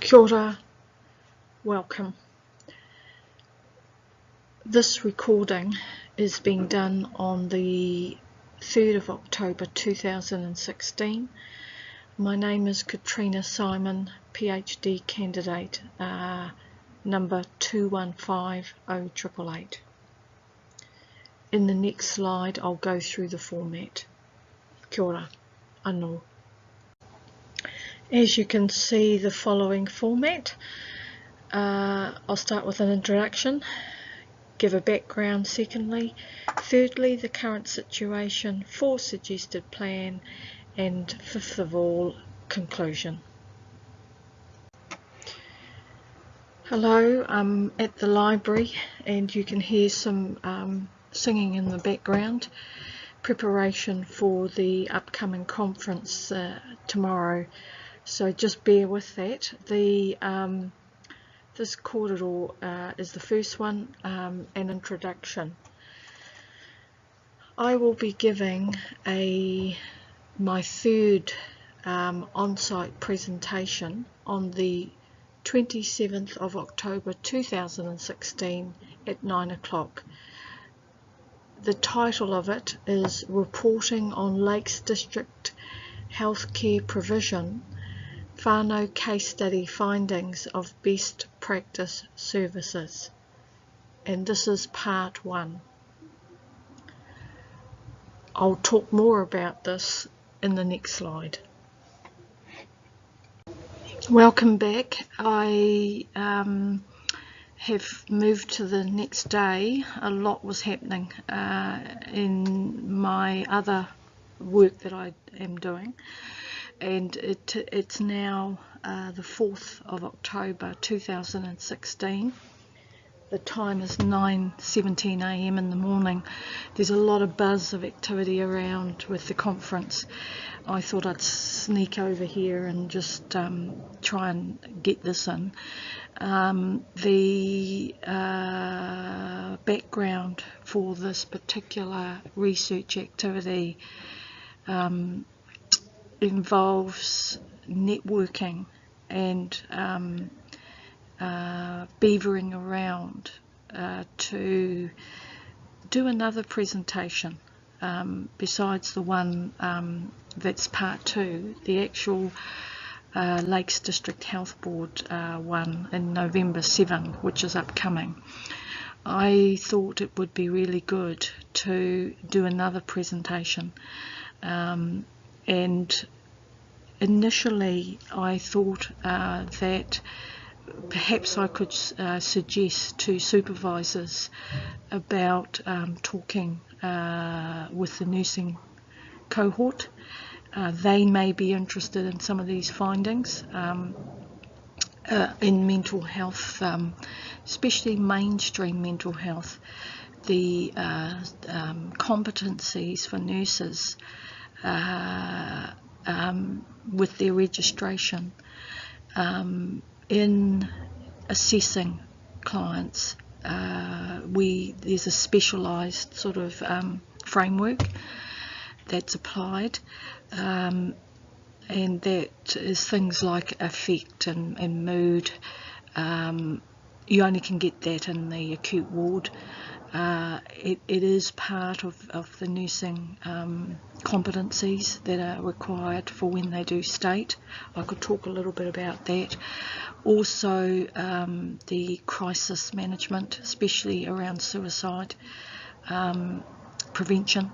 Kia ora, welcome. This recording is being done on the 3rd of October 2016. My name is Katrina Simon, PhD candidate, number 215088. In the next slide I'll go through the format. Kia ora, anō. As you can see, the following format. I'll start with an introduction, give a background secondly, thirdly the current situation, fourth suggested plan, and fifth of all, conclusion. Hello, I'm at the library and you can hear some singing in the background. Preparation for the upcoming conference tomorrow, so just bear with that. This kōrero is the first one, an introduction. I will be giving my third on-site presentation on the 27th of October 2016 at 9 o'clock. The title of it is Reporting on Lakes District Healthcare Provision, whānau Case Study Findings of Best Practice Services, and this is part 1. I'll talk more about this in the next slide. Welcome back. I have moved to the next day. A lot was happening in my other work that I am doing, and it's now the 4th of October 2016. The time is 9:17 a.m. in the morning. There's a lot of buzz of activity around with the conference. I thought I'd sneak over here and just try and get this in. The background for this particular research activity involves networking and beavering around to do another presentation besides the one that's part 2, the actual Lakes District Health Board one in November 7, which is upcoming. I thought it would be really good to do another presentation, and initially I thought that perhaps I could suggest to supervisors about talking with the nursing cohort. They may be interested in some of these findings in mental health, especially mainstream mental health, the competencies for nurses with their registration in assessing clients. There's a specialised sort of framework that's applied, and that is things like affect and mood. You only can get that in the acute ward. It is part of the nursing competencies that are required for when they do state. I could talk a little bit about that. Also the crisis management, especially around suicide, prevention,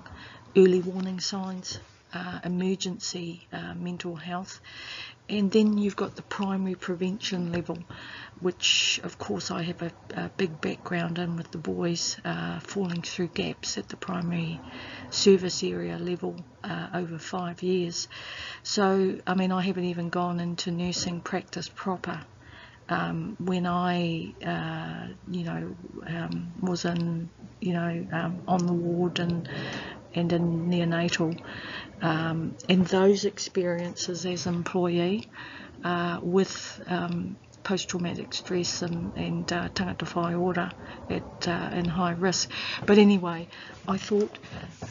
early warning signs, emergency mental health, and then you've got the primary prevention level, which of course I have a big background in with the boys falling through gaps at the primary service area level over 5 years. So I mean, I haven't even gone into nursing practice proper. When I was in on the ward and in neonatal, and those experiences as employee with post-traumatic stress and tangata whai ora in high risk. But anyway, I thought,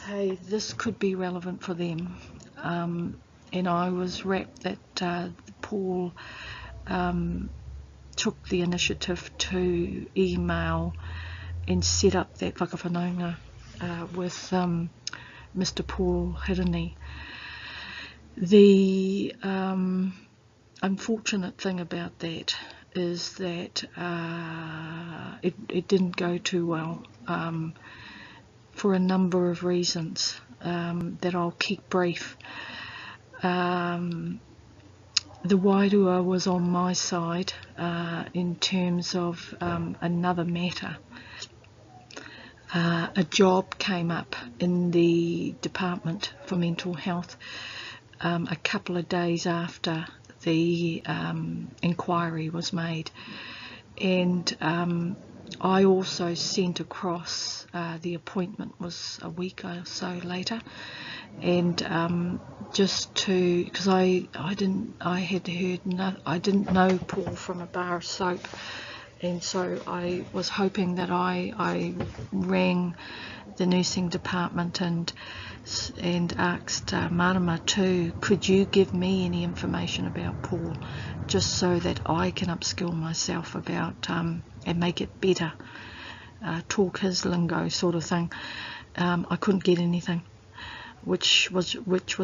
hey, this could be relevant for them, and I was rapt that Paul took the initiative to email and set up that whakawhanaunga with Mr. Paul Hirini. The unfortunate thing about that is that it didn't go too well for a number of reasons that I'll keep brief. The Wairua was on my side in terms of another matter. A job came up in the Department for Mental Health a couple of days after the inquiry was made, and I also sent across, the appointment was a week or so later, and just to, because I didn't know Paul from a bar of soap, and so I was hoping that I rang the nursing department and asked Marama too, could you give me any information about Paul, just so that I can upskill myself about and make it better, talk his lingo sort of thing. I couldn't get anything, which was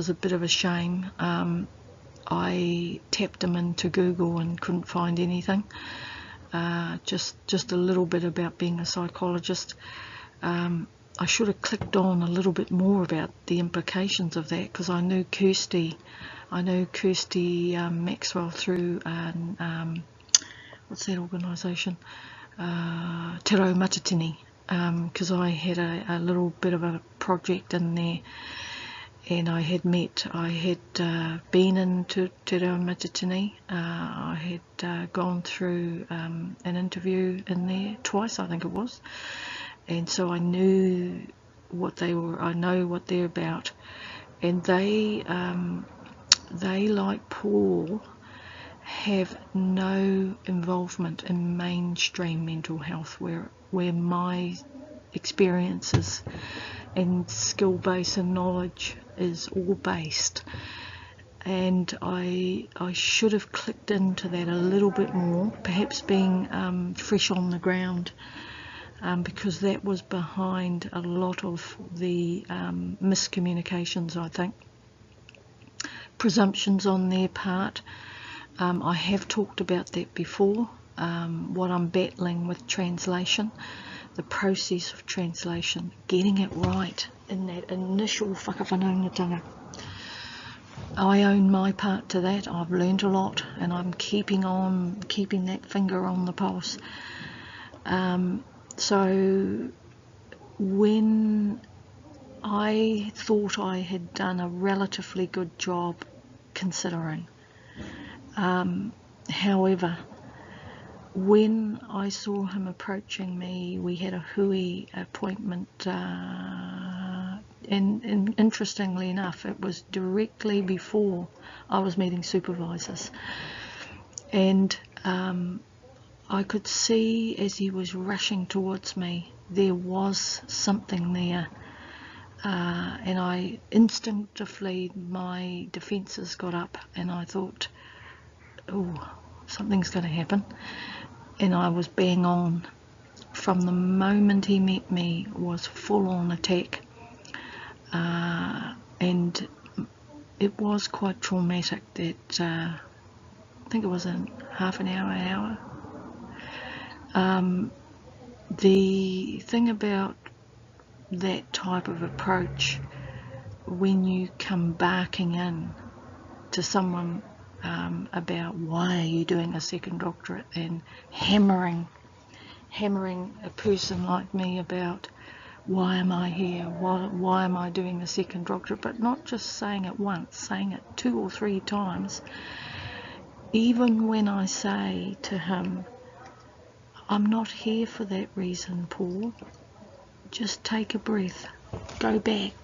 a bit of a shame. I tapped him into Google and couldn't find anything. Just a little bit about being a psychologist. I should have clicked on a little bit more about the implications of that, because I knew Kirsty Maxwell through what's that organisation, Te Rau Matatini, because I had a little bit of a project in there, and I had been into Te Rau Matatini. I had gone through an interview in there twice, I think it was, and so I knew what they were. I know what they're about, and they like Paul have no involvement in mainstream mental health, where my experiences and skill base and knowledge is all based. And I should have clicked into that a little bit more, perhaps being fresh on the ground, because that was behind a lot of the miscommunications, I think. Presumptions on their part. I have talked about that before, what I'm battling with translation, the process of translation, getting it right in that initial whakawhanaungatanga. I own my part to that. I've learned a lot, and I'm keeping that finger on the pulse. So when I thought I had done a relatively good job considering, however, when I saw him approaching me, we had a hui appointment, and interestingly enough, it was directly before I was meeting supervisors, and I could see as he was rushing towards me, there was something there, and I instinctively, my defences got up, and I thought, oh, something's going to happen. And I was bang on. From the moment he met me, was full on attack, and it was quite traumatic. That I think it was in half an hour. The thing about that type of approach, when you come barking in to someone about why are you doing a second doctorate, and hammering a person like me about why am I here, why am I doing the second doctorate, but not just saying it once, saying it 2 or 3 times. Even when I say to him, I'm not here for that reason, Paul, just take a breath, go back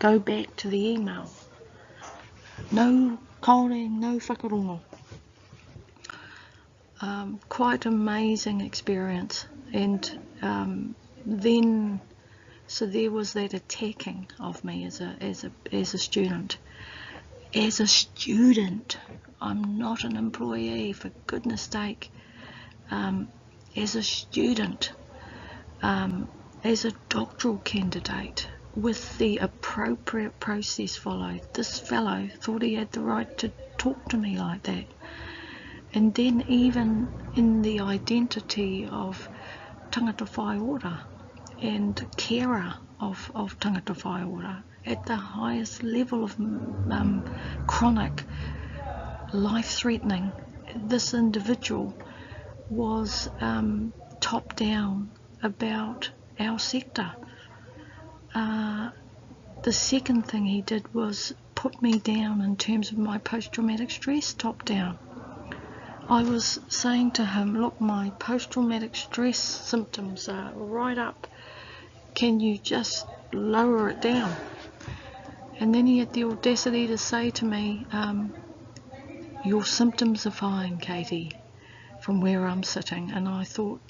to the email, no calling, no whakarongo. Quite amazing experience. And then, so there was that attacking of me as a student. As a student, I'm not an employee, for goodness sake. As a student, as a doctoral candidate, with the appropriate process followed, this fellow thought he had the right to talk to me like that. And then even in the identity of tangata whai ora and carer of tangata whai ora, at the highest level of chronic, life-threatening, this individual was top down about our sector. The second thing he did was put me down in terms of my post-traumatic stress, top down. I was saying to him, look, my post-traumatic stress symptoms are right up. Can you just lower it down? And then he had the audacity to say to me, your symptoms are fine, Katie, from where I'm sitting. And I thought,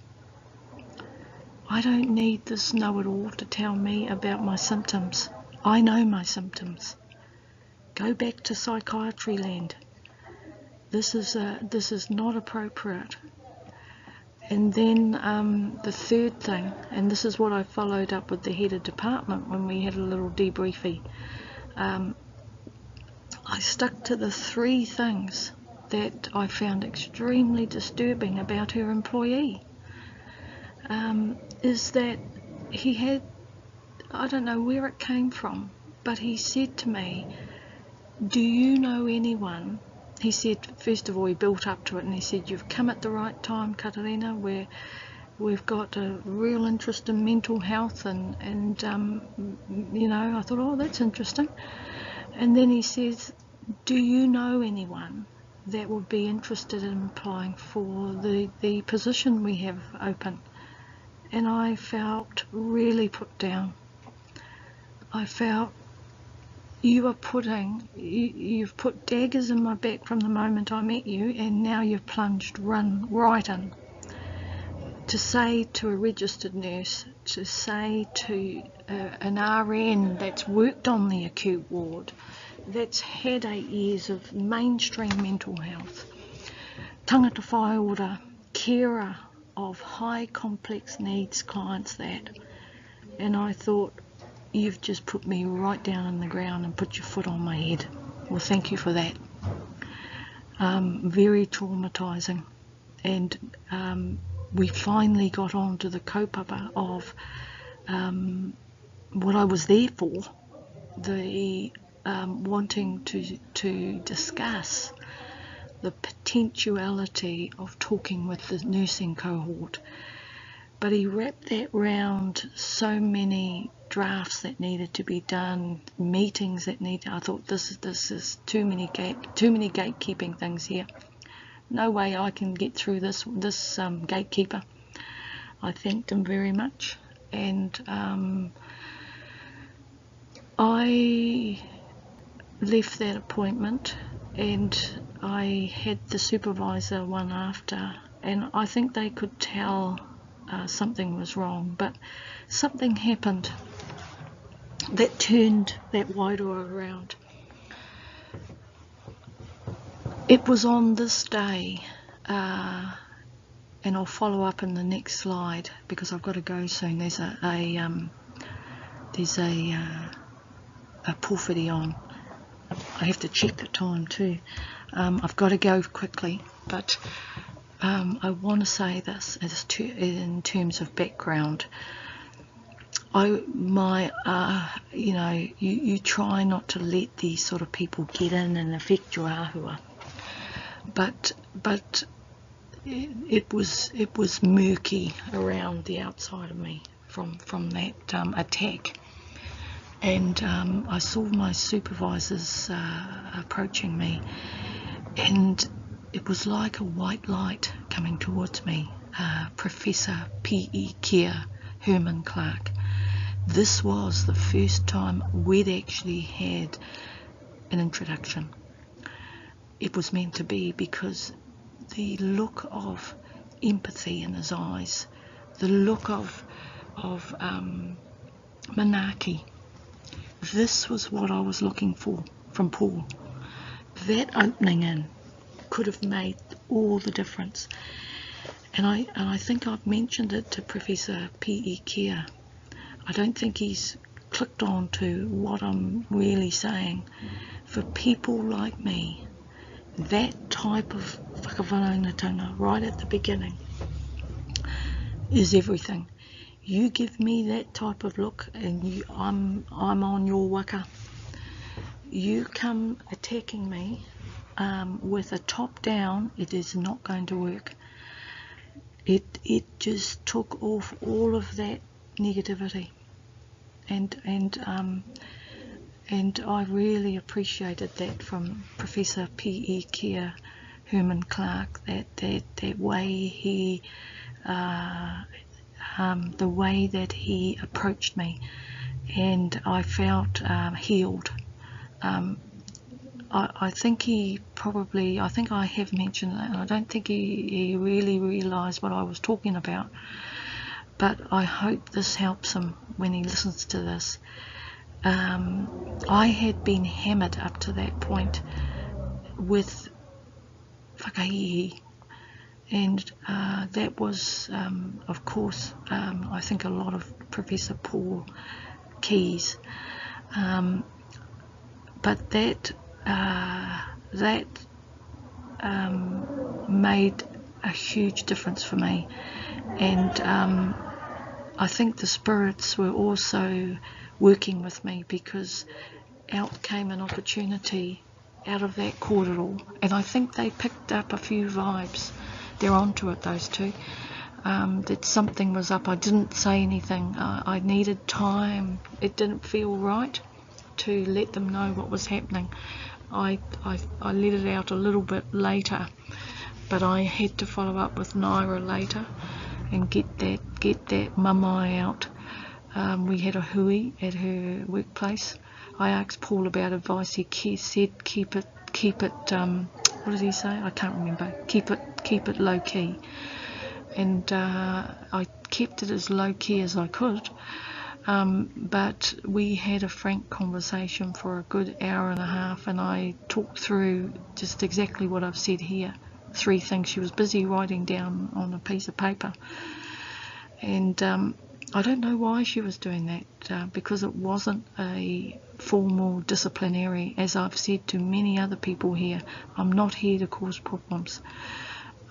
I don't need this know-it-all to tell me about my symptoms. I know my symptoms. Go back to psychiatry land. This is not appropriate. And then the third thing, and this is what I followed up with the head of department when we had a little debriefing. I stuck to the three things that I found extremely disturbing about her employee. Is that he had, I don't know where it came from, but he said to me, do you know anyone? He said, first of all, he built up to it and he said, you've come at the right time, Katarina, where we've got a real interest in mental health and you know, I thought, oh, that's interesting. And then he says, do you know anyone that would be interested in applying for the position we have open? And I felt really put down. I felt, you've put daggers in my back from the moment I met you, and now you've run right in. To say to a registered nurse, to say to an RN that's worked on the acute ward, that's had 8 years of mainstream mental health, tangata whai ora, carer of high complex needs clients, that, and I thought, you've just put me right down on the ground and put your foot on my head. Well, thank you for that. Very traumatising. And we finally got on to the kaupapa of what I was there for, the wanting to discuss the potentiality of talking with the nursing cohort. But he wrapped that round so many drafts that needed to be done, meetings that needed. I thought, this is too many gatekeeping things here. No way I can get through this gatekeeper. I thanked him very much, and I left that appointment, and I had the supervisor one after, and I think they could tell something was wrong, but something happened that turned that Wairoa around. It was on this day, and I'll follow up in the next slide because I've got to go soon. There's a pulpity on. I have to check the time too. I've got to go quickly, but I want to say this in terms of background. You try not to let these sort of people get in and affect your ahua, but it was murky around the outside of me from that attack. And I saw my supervisors approaching me, and it was like a white light coming towards me. Professor P.E. Keir, Herman Clark. This was the first time we'd actually had an introduction. It was meant to be, because the look of empathy in his eyes, the look of manaki, this was what I was looking for from Paul. That opening in, could have made all the difference. And I think I've mentioned it to Professor P.E. Keir. I don't think he's clicked on to what I'm really saying. For people like me, that type of whakawhanaungatanga right at the beginning is everything. You give me that type of look and I'm on your waka. You come attacking me with a top down, it is not going to work. It just took off all of that negativity, and I really appreciated that from Professor P.E. Keir, Herman Clark, that way he the way that he approached me, and I felt healed. I think I have mentioned that, and I don't think he really realised what I was talking about, but I hope this helps him when he listens to this. I had been hammered up to that point with whakahihi, and that was, of course, I think a lot of Professor Paul Keyes, but that made a huge difference for me, and I think the spirits were also working with me, because out came an opportunity out of that corridor, and I think they picked up a few vibes. They're onto it, those two, that something was up. I didn't say anything. I needed time. It didn't feel right to let them know what was happening. I let it out a little bit later, but I had to follow up with Naira later and get that mamai out. We had a hui at her workplace. I asked Paul about advice. He said keep it what did he say? I can't remember. Keep it low key, and I kept it as low key as I could. But we had a frank conversation for a good hour and a half, and I talked through just exactly what I've said here. 3 things she was busy writing down on a piece of paper, and I don't know why she was doing that, because it wasn't a formal disciplinary. As I've said to many other people here, I'm not here to cause problems.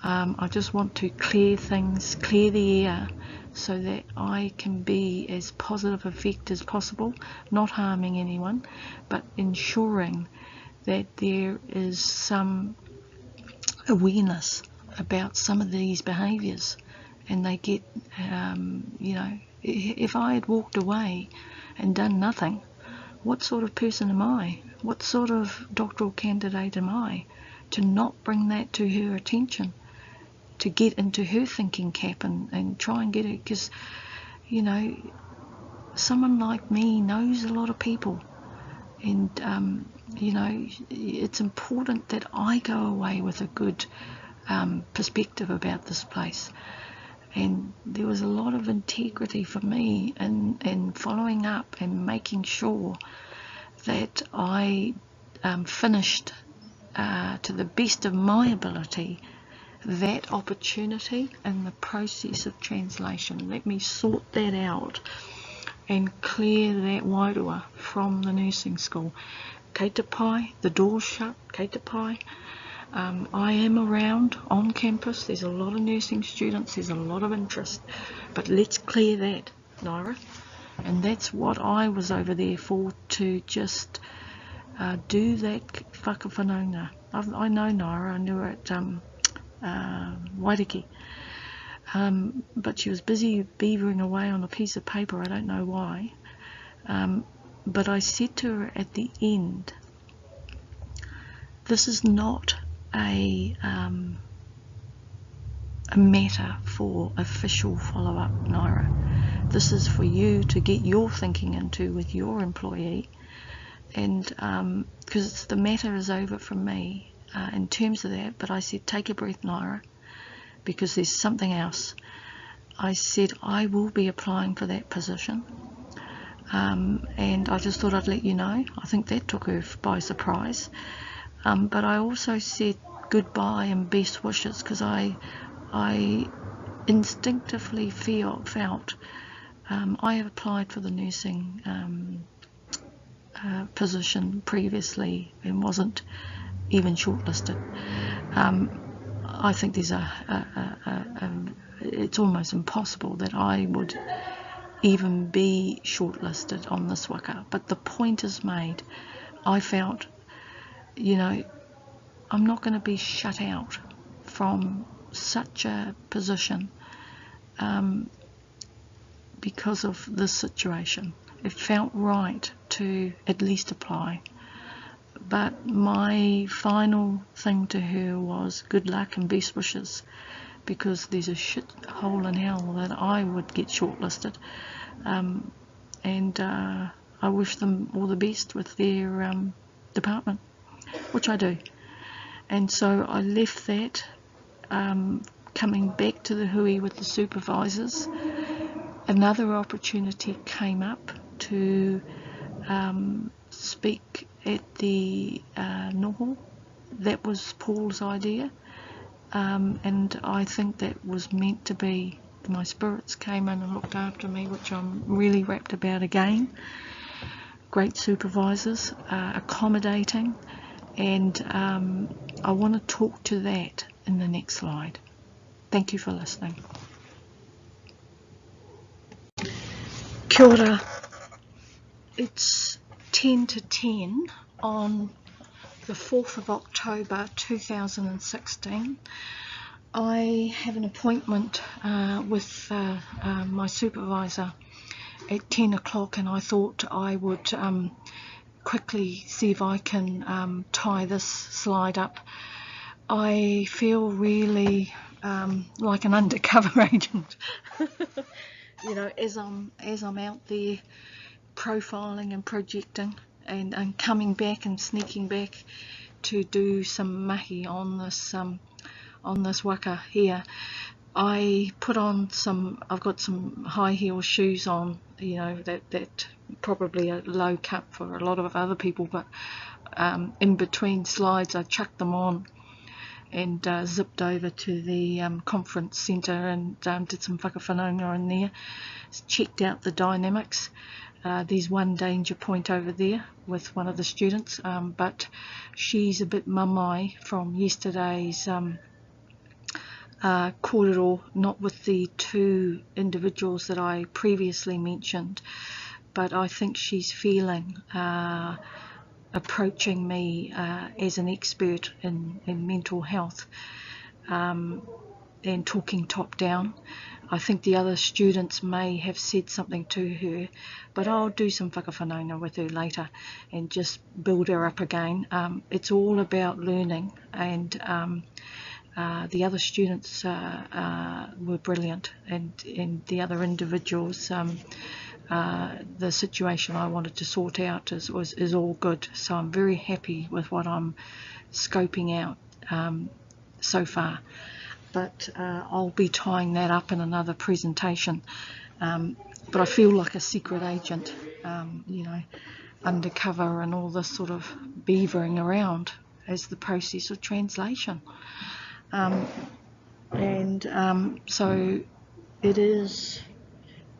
I just want to clear things, clear the air, so that I can be as positive effect as possible, not harming anyone, but ensuring that there is some awareness about some of these behaviours, and they get, if I had walked away and done nothing, what sort of person am I? What sort of doctoral candidate am I to not bring that to her attention, to get into her thinking cap and try and get it? Because, someone like me knows a lot of people, and, it's important that I go away with a good perspective about this place. And there was a lot of integrity for me in following up and making sure that I finished to the best of my ability that opportunity in the process of translation. Let me sort that out and clear that wairua from the nursing school. Kei te pai, the door's shut, kei te pai. I am around on campus. There's a lot of nursing students, there's a lot of interest, but let's clear that, Naira. And that's what I was over there for, to just do that whakawhanaunga. I know Naira, I knew her at Wairiki, but she was busy beavering away on a piece of paper. I don't know why, but I said to her at the end, this is not a matter for official follow-up, Naira. This is for you to get your thinking into with your employee, and because the matter is over from me in terms of that. But I said, take a breath, Naira, because there's something else. I said, I will be applying for that position, and I just thought I'd let you know. I think that took her by surprise. But I also said, goodbye and best wishes, because I instinctively felt I have applied for the nursing position previously and wasn't even shortlisted. I think there's it's almost impossible that I would even be shortlisted on this waka, but the point is made. I felt, you know, I'm not going to be shut out from such a position because of this situation. It felt right to at least apply. But my final thing to her was good luck and best wishes, because there's a shit hole in hell that I would get shortlisted. And I wish them all the best with their department, which I do. And so I left that, coming back to the hui with the supervisors. Another opportunity came up to speak at the noho. That was Paul's idea, and I think that was meant to be. My spirits came in and looked after me, which I'm really rapt about again. Great supervisors, accommodating, and I want to talk to that in the next slide. Thank you for listening. Kia ora. It's 10 to 10 on the 4th of October 2016. I have an appointment with my supervisor at 10 o'clock, and I thought I would quickly see if I can tie this slide up. I feel really like an undercover agent. You know, as I'm out there profiling and projecting and coming back and sneaking back to do some mahi on this waka here. I put on I've got some high heel shoes on, you know, that probably a low cut for a lot of other people, but in between slides I chucked them on and zipped over to the conference centre and did some whakawhanaunga in there, checked out the dynamics. There's one danger point over there with one of the students, but she's a bit mamai from yesterday's kōrero, not with the two individuals that I previously mentioned, but I think she's feeling approaching me as an expert in mental health and talking top down. I think the other students may have said something to her, but I'll do some whakawhanaunga with her later and just build her up again. It's all about learning, and the other students were brilliant, and the other individuals, the situation I wanted to sort out is all good. So I'm very happy with what I'm scoping out so far. But I'll be tying that up in another presentation. But I feel like a secret agent, you know, undercover and all this sort of beavering around as the process of translation. So it is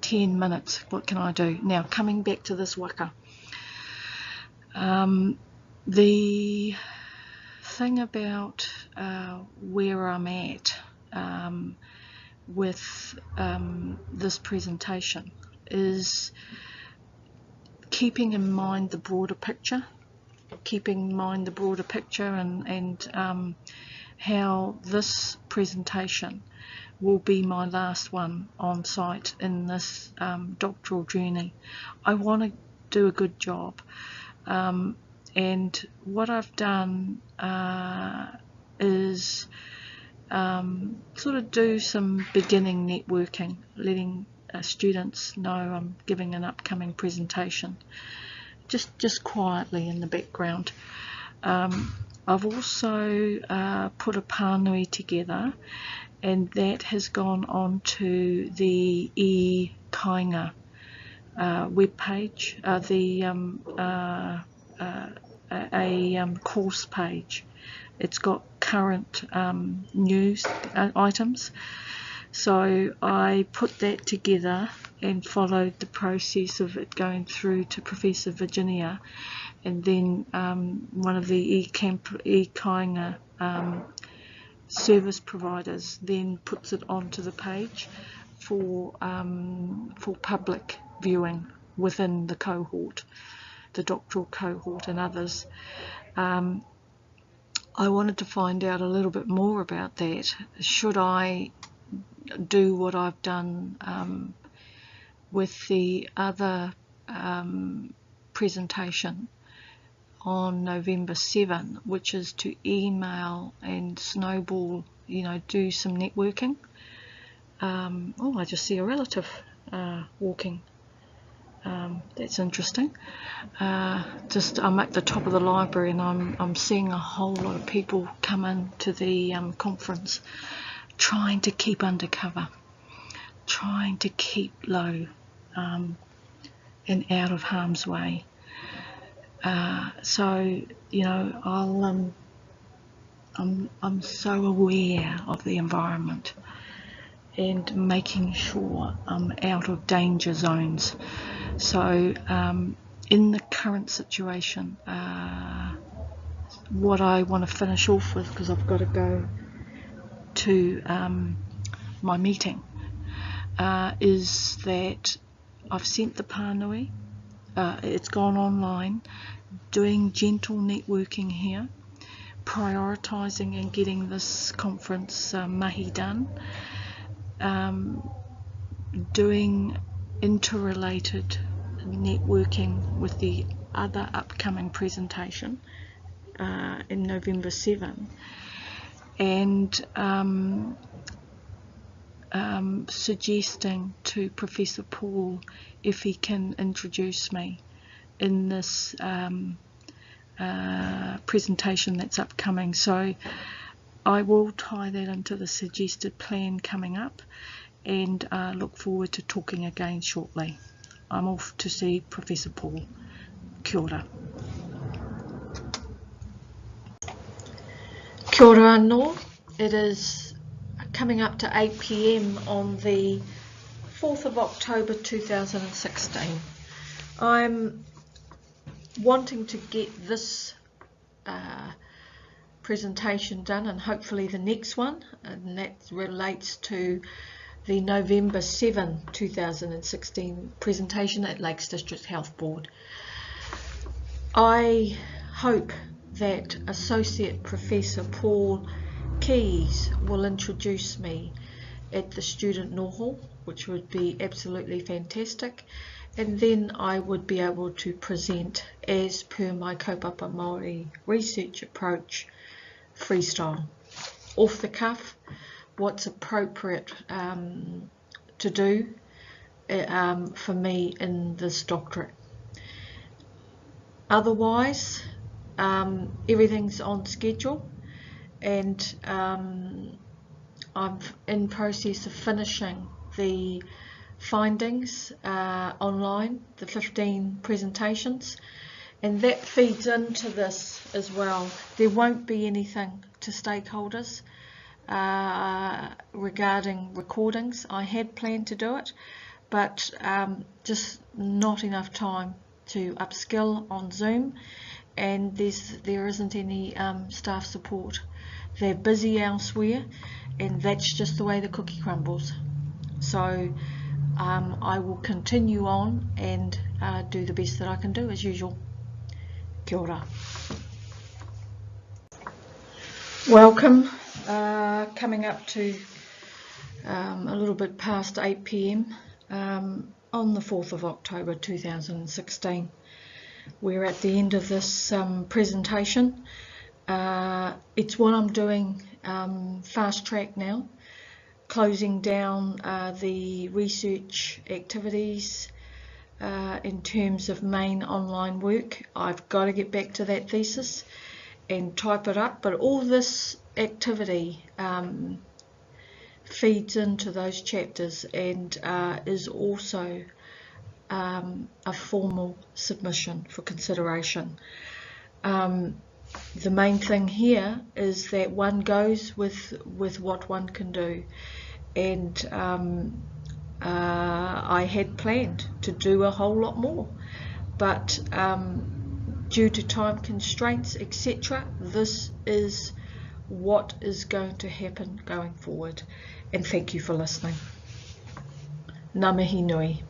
10 minutes. What can I do? Now, coming back to this waka. The thing about where I'm at with this presentation is keeping in mind the broader picture, and how this presentation will be my last one on site in this doctoral journey. I want to do a good job, and what I've done is sort of do some beginning networking, letting students know I'm giving an upcoming presentation, just quietly in the background. I've also put a pānui together, and that has gone on to the e-kāinga webpage, the course page it's got current news items. So I put that together and followed the process of it going through to Professor Virginia, and then one of the e-Kāinga service providers then puts it onto the page for public viewing within the cohort, the doctoral cohort and others. I wanted to find out a little bit more about that. Should I do what I've done with the other presentation on November 7, which is to email and snowball, do some networking. Oh, I just see a relative walking. That's interesting. I'm at the top of the library, and I'm seeing a whole lot of people come in to the conference, trying to keep undercover, trying to keep low and out of harm's way. So I'm so aware of the environment and making sure I'm out of danger zones. So in the current situation, what I want to finish off with, because I've got to go to my meeting, is that I've sent the pānui. It's gone online, doing gentle networking here, prioritising and getting this conference mahi done, doing interrelated networking with the other upcoming presentation in November 7, and suggesting to Professor Paul if he can introduce me in this presentation that's upcoming. So I will tie that into the suggested plan coming up, and look forward to talking again shortly. I'm off to see Professor Paul. Kia ora. Kia ora anō. It is coming up to 8 p.m. on the 4th of October 2016. I'm wanting to get this presentation done, and hopefully the next one, and that relates to the November 7, 2016 presentation at Lakes District Health Board. I hope that Associate Professor Paul Keys will introduce me at the student noho, which would be absolutely fantastic, and then I would be able to present as per my kaupapa Māori research approach, freestyle, off the cuff, what's appropriate to do for me in this doctorate. Otherwise, everything's on schedule, and I'm in process of finishing the findings online, the 15 presentations, and that feeds into this as well. There won't be anything to stakeholders regarding recordings. I had planned to do it, but just not enough time to upskill on Zoom, and there isn't any staff support. They're busy elsewhere, and that's just the way the cookie crumbles. So I will continue on and do the best that I can do as usual. Kia ora. Welcome. Coming up to a little bit past 8 p.m. On the 4th of October 2016. We're at the end of this presentation. It's what I'm doing fast track now, closing down the research activities in terms of main online work. I've got to get back to that thesis and type it up, but all this activity feeds into those chapters and is also a formal submission for consideration. the main thing here is that one goes with what one can do, and I had planned to do a whole lot more, but due to time constraints, etc., this is what is going to happen going forward. And thank you for listening. Ngā mihi nui.